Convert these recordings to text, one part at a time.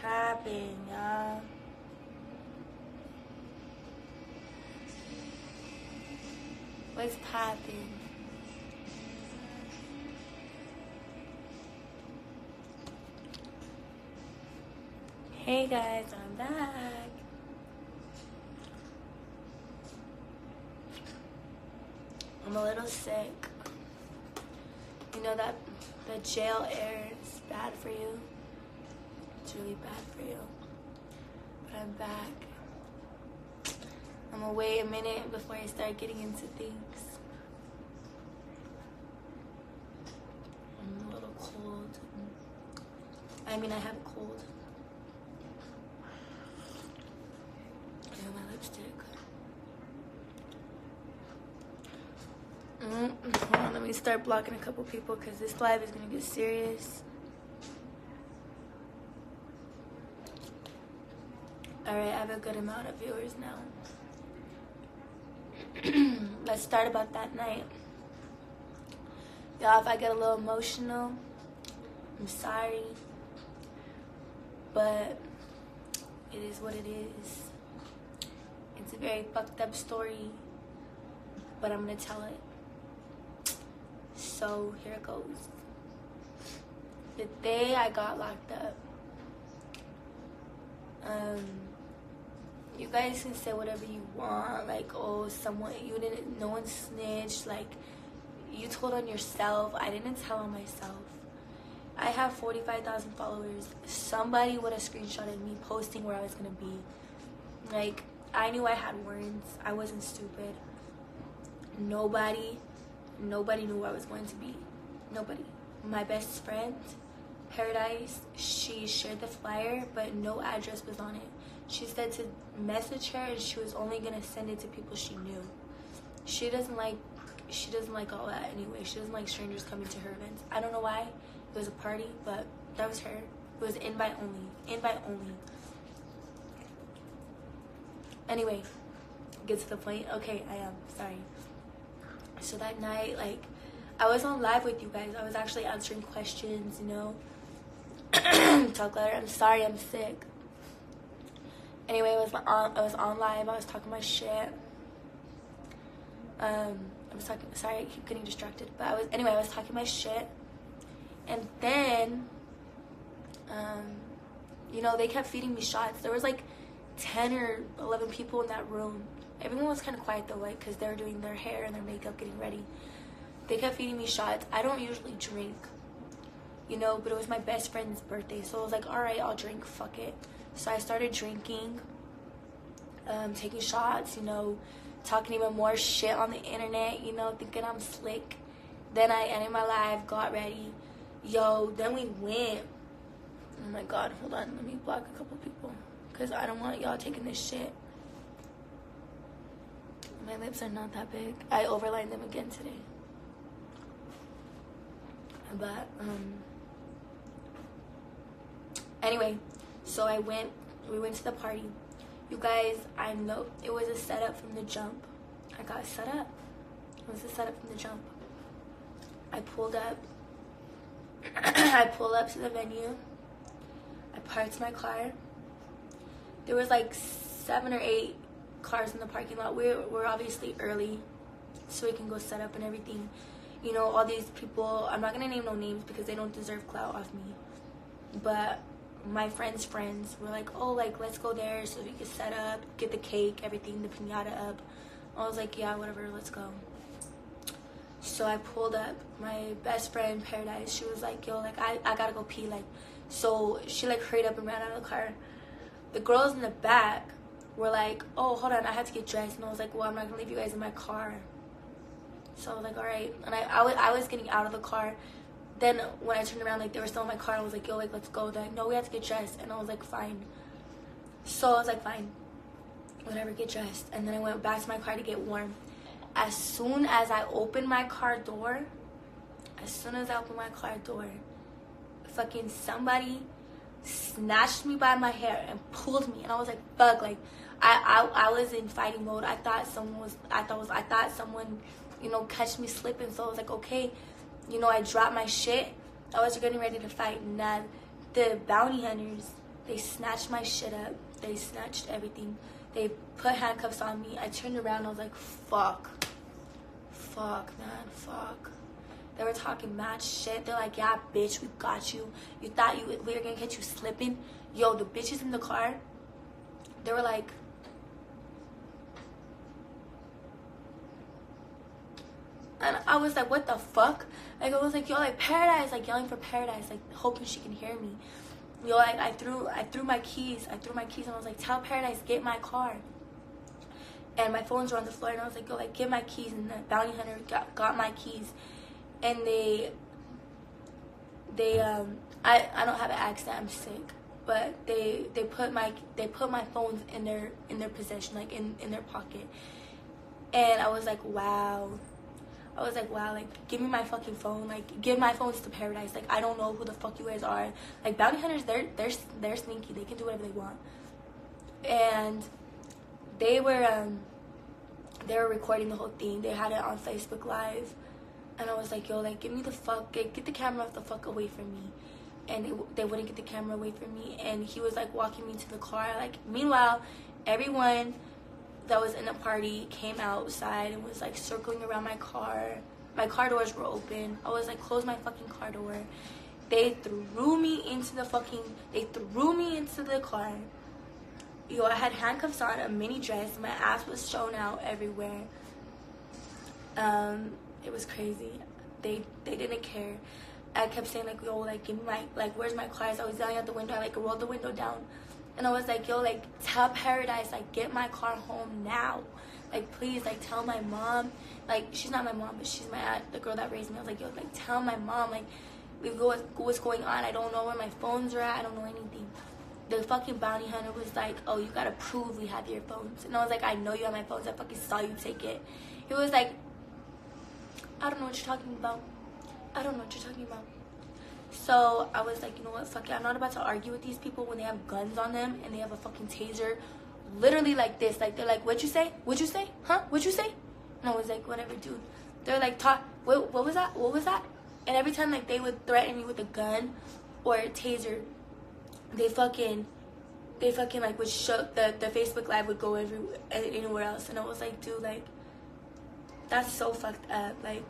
poppin', y'all? What's poppin'? Hey guys, I'm back. I'm a little sick. You know that the jail air is bad for you? It's really bad for you. But I'm back. I'm gonna wait a minute before I start getting into things. I'm a little cold. I mean, I have a cold. My lipstick. Hold on, let me start blocking a couple people because this live is gonna get serious. Alright, I have a good amount of viewers now. Let's start about that night. Y'all, if I get a little emotional, I'm sorry. But it is what it is. It's a very fucked up story, but I'm gonna tell it. So here it goes. The day I got locked up, you guys can say whatever you want, like, oh, no one snitched, like, you told on yourself. I didn't tell on myself. I have 45,000 followers. Somebody would have screenshotted me posting where I was gonna be. Like, I knew I had warrants. I wasn't stupid. Nobody knew where I was going to be. Nobody. My best friend, Paradise, she shared the flyer, but no address was on it. She said to message her, and she was only gonna send it to people she knew. She doesn't like all that anyway. She doesn't like strangers coming to her events. I don't know why. It was a party, but that was her. It was invite only. Invite only. Anyway, get to the point. Okay, I am sorry. So that night, like, I was on live with you guys. I was actually answering questions, you know. Talk louder. I'm sorry, I'm sick. Anyway, I was on live. I was talking my shit. Sorry, I keep getting distracted. But I was talking my shit. And then, you know, they kept feeding me shots. There was like 10 or 11 people in that room. Everyone was kind of quiet though, like, because they were doing their hair and their makeup, getting ready. They kept feeding me shots. I don't usually drink, you know, but it was my best friend's birthday, so I was like, all right, I'll drink, fuck it. So I started drinking, taking shots, you know, talking even more shit on the internet, you know, thinking I'm slick. Then I ended my live, got ready. Yo, then we went. Oh my god, hold on, let me block a couple people, because I don't want y'all taking this shit. My lips are not that big. I overlined them again today. But, anyway, so we went to the party. You guys, I know it was a setup from the jump. I got set up. It was a setup from the jump. I pulled up. I pulled up to the venue. I parked my car. There was like 7 or 8 cars in the parking lot. We're obviously early, so we can go set up and everything. You know, all these people, I'm not gonna name no names because they don't deserve clout off me, but my friends were like, oh, like, let's go there so we can set up, get the cake, everything, the piñata up. I was like, yeah, whatever, let's go. So I pulled up. My best friend, Paradise, she was like, yo, like, I gotta go pee, like, so she, like, hurried up and ran out of the car. The girls in the back were like, oh, hold on, I have to get dressed. And I was like, well, I'm not gonna leave you guys in my car. So I was like, all right. And I was getting out of the car. Then when I turned around, like, they were still in my car. I was like, yo, like, let's go. They're like, no, we have to get dressed. And I was like, fine. So I was like, fine, whatever, get dressed. And then I went back to my car to get warm. As soon as I opened my car door, fucking somebody snatched me by my hair and pulled me. And I was like, fuck, like, I was in fighting mode. I thought someone, you know, catch me slipping. So I was like, okay, you know, I dropped my shit. I was getting ready to fight. Nah, the bounty hunters They snatched my shit up. They snatched everything. They put handcuffs on me. I turned around. I was like, fuck. Fuck, man. Fuck. They were talking mad shit. They're like, yeah, bitch, we got you. You thought we were going to catch you slipping? Yo, the bitches in the car, they were like, and I was like, what the fuck? Like, I was like, yo, like, Paradise, like, yelling for Paradise, like, hoping she can hear me. Yo, like, I threw my keys. I threw my keys, and I was like, tell Paradise, get my car. And my phones were on the floor, and I was like, yo, like, get my keys. And the bounty hunter got my keys. And I don't have an accent, I'm sick. But they put my phones in their possession, like, in their pocket. And I was like, wow. Like, give me my fucking phone. Like, give my phones to Paradise. Like, I don't know who the fuck you guys are. Like, bounty hunters, they're sneaky. They can do whatever they want. And they were recording the whole thing. They had it on Facebook Live. And I was like, yo, like, give me the fuck, get the camera the fuck away from me. And they wouldn't get the camera away from me. And he was, like, walking me to the car. Like, meanwhile, everyone that was in the party came outside and was, like, circling around my car. My car doors were open. I was like, close my fucking car door. They threw me into the car. Yo, I had handcuffs on, a mini dress. My ass was shown out everywhere. It was crazy. They didn't care. I kept saying, like, yo, like, give me my, like, where's my car? So I was yelling out the window. I, like, rolled the window down. And I was like, yo, like, tell Paradise, like, get my car home now. Like, please, like, tell my mom. Like, she's not my mom, but she's my aunt, the girl that raised me. I was like, yo, like, tell my mom, like, what's going on. I don't know where my phones are at. I don't know anything. The fucking bounty hunter was like, oh, you gotta prove we have your phones. And I was like, I know you have my phones. I fucking saw you take it. He was like, I don't know what you're talking about. I don't know what you're talking about. So I was like, you know what, fuck it. I'm not about to argue with these people when they have guns on them and they have a fucking taser literally like this. Like, they're like, what'd you say? What'd you say? Huh? What'd you say? And I was like, whatever, dude. They're like, what was that? What was that? And every time, like, they would threaten me with a gun or a taser, they fucking like, would show, the Facebook Live would go anywhere else. And I was like, dude, like, that's so fucked up. Like,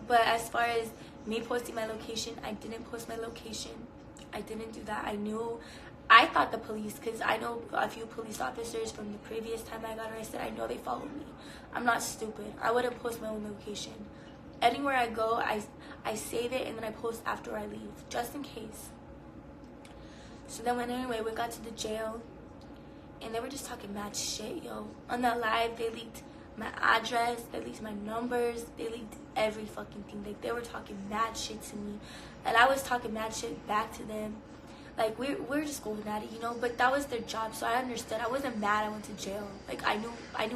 but as far as me posting my location, I didn't post my location. I didn't do that. I thought the police, because I know a few police officers from the previous time I got arrested. I know they followed me. I'm not stupid. I wouldn't post my own location. Anywhere I go, I save it and then I post after I leave, just in case. So then anyway, we got to the jail and they were just talking mad shit, yo. On that live, they leaked my address, they leaked my numbers, they leaked every fucking thing. Like, they were talking mad shit to me and I was talking mad shit back to them. Like, we're just going at it, you know. But that was their job, so I understood. I wasn't mad I went to jail. Like, I knew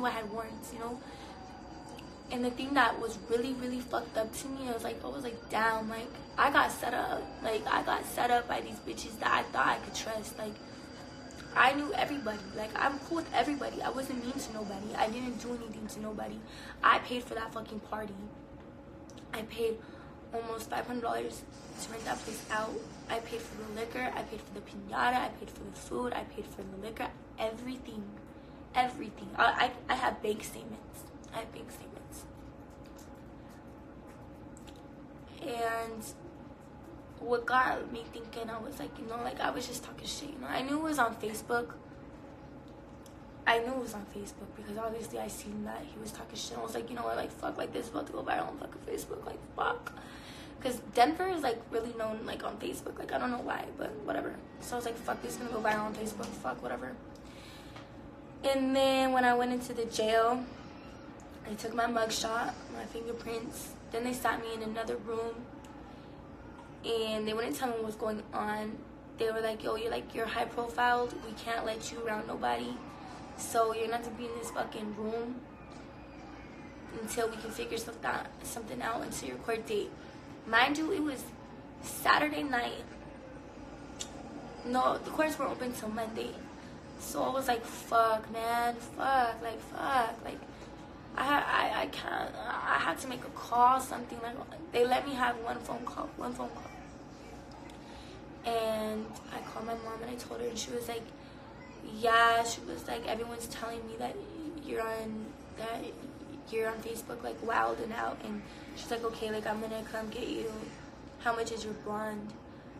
I had warrants, you know. And the thing that was really, really fucked up to me, I was like, damn, like, I got set up. Like, I got set up by these bitches that I thought I could trust. Like, I knew everybody. Like, I'm cool with everybody. I wasn't mean to nobody. I didn't do anything to nobody. I paid for that fucking party. I paid almost $500 to rent that place out. I paid for the liquor. I paid for the piñata. I paid for the food. I paid for the liquor. Everything. Everything. I have bank statements. I have bank statements. And what got me thinking, I was like, you know, like, I was just talking shit, you know. I knew it was on Facebook. Because obviously I seen that he was talking shit. I was like, you know what, like, fuck, like, this is about to go viral on fucking Facebook, like, fuck. Because Denver is, like, really known, like, on Facebook. Like, I don't know why, but whatever. So I was like, fuck, this is gonna go viral on Facebook, fuck, whatever. And then when I went into the jail, I took my mugshot, my fingerprints. Then they sat me in another room, and they wouldn't tell me what was going on. They were like, yo, you're high profiled. We can't let you around nobody. So you're not to be in this fucking room until we can figure something out until your court date. Mind you, it was Saturday night. No, the courts were open till Monday. So I was like, fuck, man, fuck, like, I can't, I had to make a call, something, like, they let me have one phone call. And I called my mom and I told her, and she was like, yeah, she was like, everyone's telling me that you're on Facebook like wild and out. And she's like, okay, like I'm gonna come get you. How much is your bond?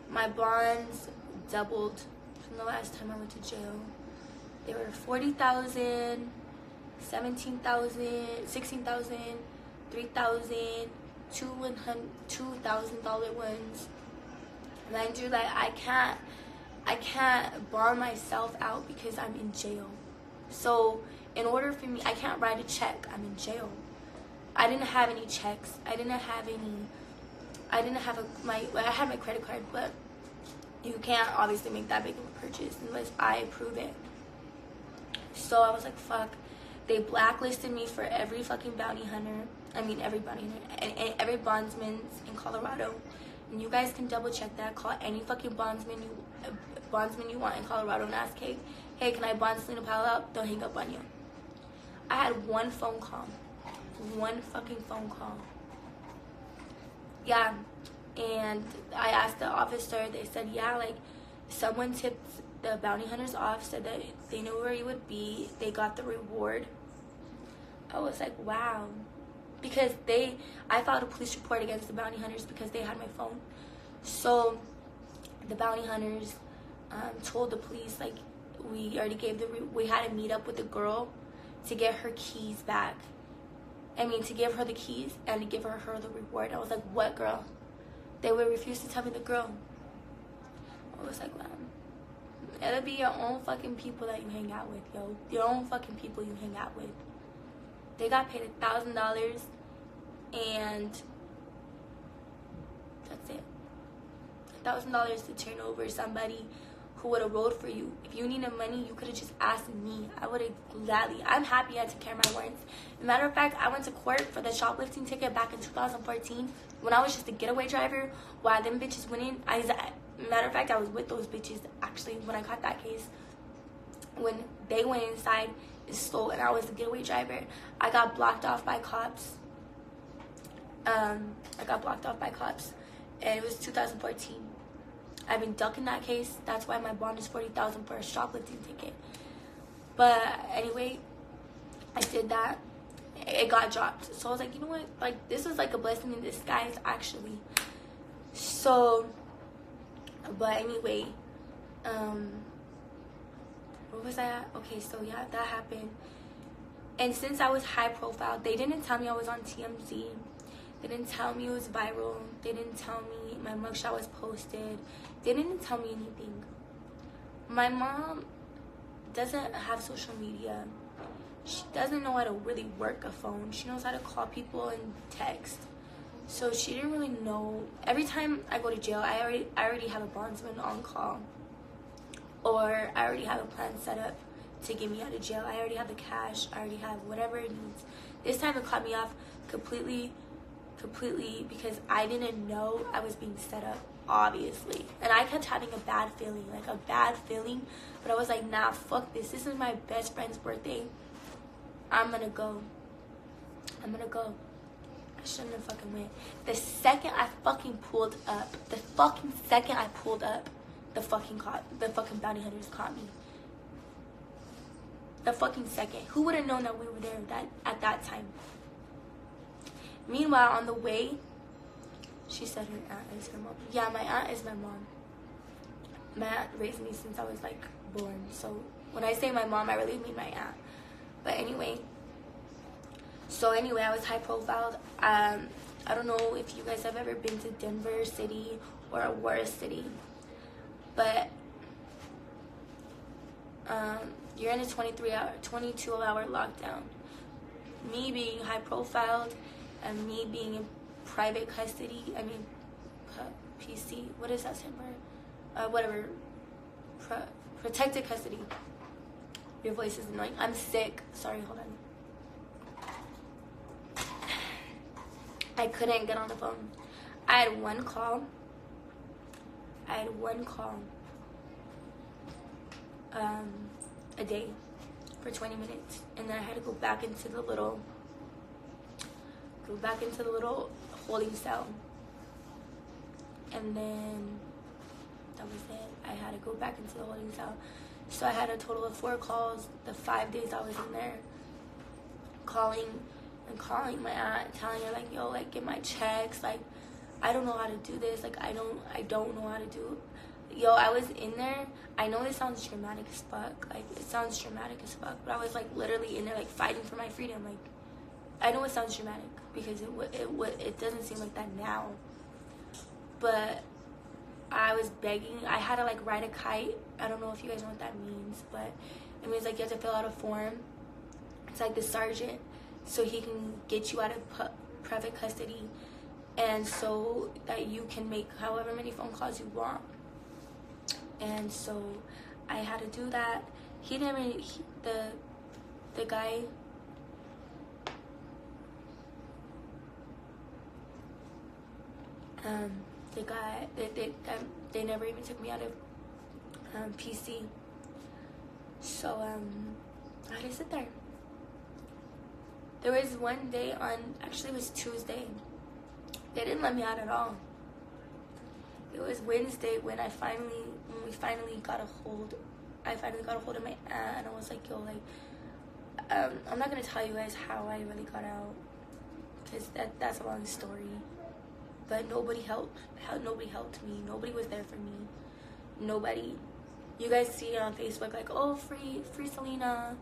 My bonds doubled from the last time I went to jail. They were $40,000, $17,000, $16,000, $3,000, $2,000 ones. Mind you, like I can't bond myself out because I'm in jail. So in order for me, I can't write a check. I'm in jail. I didn't have any checks. I had my credit card, but you can't obviously make that big of a purchase unless I approve it. So I was like, fuck. They blacklisted me for every fucking bounty hunter. I mean, every bounty hunter and every bondsman in Colorado. And you guys can double check that. Call any fucking bondsman you want in Colorado and ask, hey, can I bond Celina Powell out? They'll hang up on you. I had one phone call. One fucking phone call. Yeah. And I asked the officer, they said, yeah, like, someone tipped the bounty hunters off, said that they knew where you would be. They got the reward. I was like, wow. Because I filed a police report against the bounty hunters because they had my phone. So the bounty hunters told the police, like, we already gave we had to meet up with the girl to get her keys back. I mean, to give her the keys and to give her the reward. I was like, what girl? They would refuse to tell me the girl. I was like, wow. It'll be your own fucking people that you hang out with, yo. Your own fucking people you hang out with. They got paid $1,000 and that's it. $1,000 to turn over somebody who would have rode for you. If you needed money, you could have just asked me. I would have gladly. I'm happy I took care of my warrants. As a matter of fact, I went to court for the shoplifting ticket back in 2014 when I was just a getaway driver while them bitches went in. Matter of fact, I was with those bitches actually when I caught that case. When they went inside and stole, and I was the getaway driver, I got blocked off by cops. And it was 2014. I've been ducking that case. That's why my bond is $40,000 for a shoplifting ticket. But anyway, I did that. It got dropped. So I was like, you know what? Like, this is like a blessing in disguise, actually. So, but anyway, where was I at? Okay, so yeah, that happened. And since I was high profile, they didn't tell me I was on TMZ. They didn't tell me it was viral. They didn't tell me my mugshot was posted. They didn't tell me anything. My mom doesn't have social media. She doesn't know how to really work a phone. She knows how to call people and text. So she didn't really know. Every time I go to jail, I already have a bondsman on call. Or I already have a plan set up to get me out of jail. I already have the cash. I already have whatever it needs. This time it caught me off completely because I didn't know I was being set up, obviously. And I kept having a bad feeling. But I was like, nah, fuck this. This is my best friend's birthday. I'm gonna go. I shouldn't have fucking went. The second I fucking pulled up, the fucking bounty hunters caught me. The fucking second. Who would have known that we were there at that time? Meanwhile, on the way, she said her aunt is her mom. Yeah, my aunt is my mom. My aunt raised me since I was like born. So when I say my mom, I really mean my aunt. But anyway, I was high profiled. I don't know if you guys have ever been to Denver City or Aurora City, but you're in a 22-hour lockdown. Me being high profiled and me being in private custody, PC, what is that stand for? Whatever, protected custody. Your voice is annoying. I'm sick. Sorry, hold on. I couldn't get on the phone. I had one call. A day for 20 minutes. And then I had to go back into the little holding cell. And then That was it. I had to go back into the holding cell. So I had a total of 4 calls the 5 days I was in there, calling my aunt, telling her like, yo, like, get my checks, like, I don't know how to do this, like, I don't know how to do it. Yo, I was in there. I know this sounds dramatic as fuck, like, it sounds dramatic as fuck, but I was like literally in there like fighting for my freedom. Like, I know it sounds dramatic because it doesn't seem like that now, but I was begging. I had to like ride a kite. I don't know if you guys know what that means, but it means like you have to fill out a form. It's like the sergeant, so he can get you out of private custody, and so that you can make however many phone calls you want. And so I had to do that. The guy, they never even took me out of PC. So I had to sit there. There was one day actually it was Tuesday, they didn't let me out at all. It was Wednesday when I finally got a hold of my aunt, and I was like, yo, like, I'm not gonna tell you guys how I really got out, because that's a long story. But nobody helped me. Nobody was there for me. Nobody. You guys see it on Facebook, like, oh, free Selena.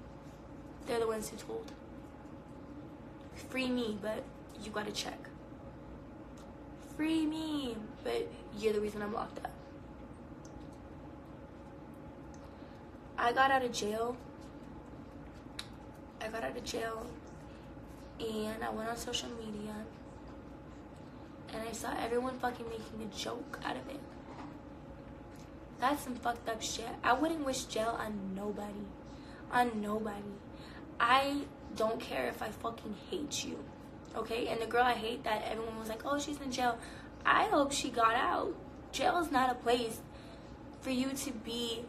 They're the ones who told. Free me, but you gotta check. Free me, but you're the reason I'm locked up. I got out of jail, and I went on social media, and I saw everyone fucking making a joke out of it. That's some fucked up shit. I wouldn't wish jail on nobody. I don't care if I fucking hate you, okay? And the girl I hate, that everyone was like, oh, she's in jail. I hope she got out. Jail is not a place for you to be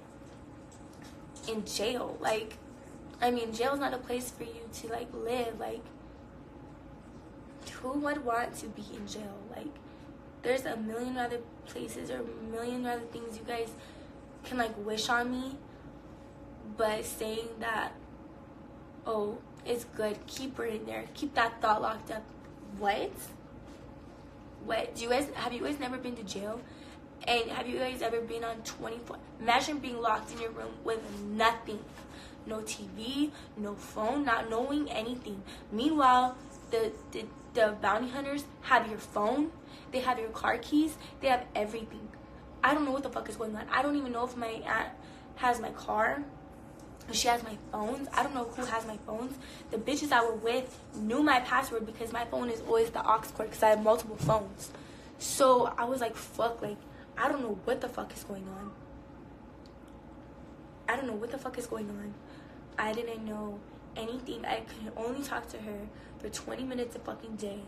in jail. Like, I mean, jail is not a place for you to, like, live. Like, who would want to be in jail? Like, there's a million other places or a million other things you guys can, like, wish on me. But saying that, oh, it's good, keep her in there, keep that thought locked up. What? Have you guys never been to jail? And have you guys ever been on 24? Imagine being locked in your room with nothing. No TV, no phone, not knowing anything. Meanwhile, the bounty hunters have your phone, they have your car keys, they have everything. I don't know what the fuck is going on. I don't even know if my aunt has my car, if she has my phones. I don't know who has my phones. The bitches I were with knew my password because my phone is always the aux cord because I have multiple phones. So I was like, fuck, like, I don't know what the fuck is going on. I didn't know anything. I could only talk to her for 20 minutes a fucking day.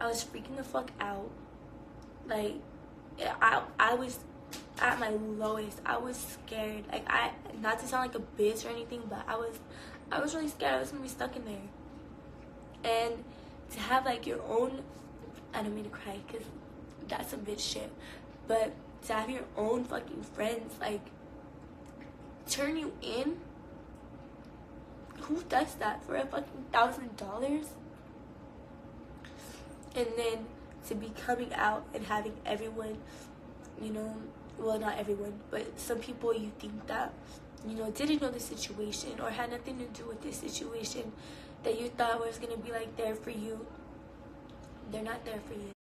I was freaking the fuck out. Like, I was at my lowest. I was scared. Like, not to sound like a bitch or anything, but I was really scared. I was gonna be stuck in there. And to have, like, your own, I don't mean to cry because that's some bitch shit, but to have your own fucking friends, like, turn you in. Who does that for a fucking $1,000? And then to be coming out and having everyone, you know, well, not everyone, but some people you think that, you know, didn't know the situation or had nothing to do with this situation, that you thought was gonna be like there for you, they're not there for you.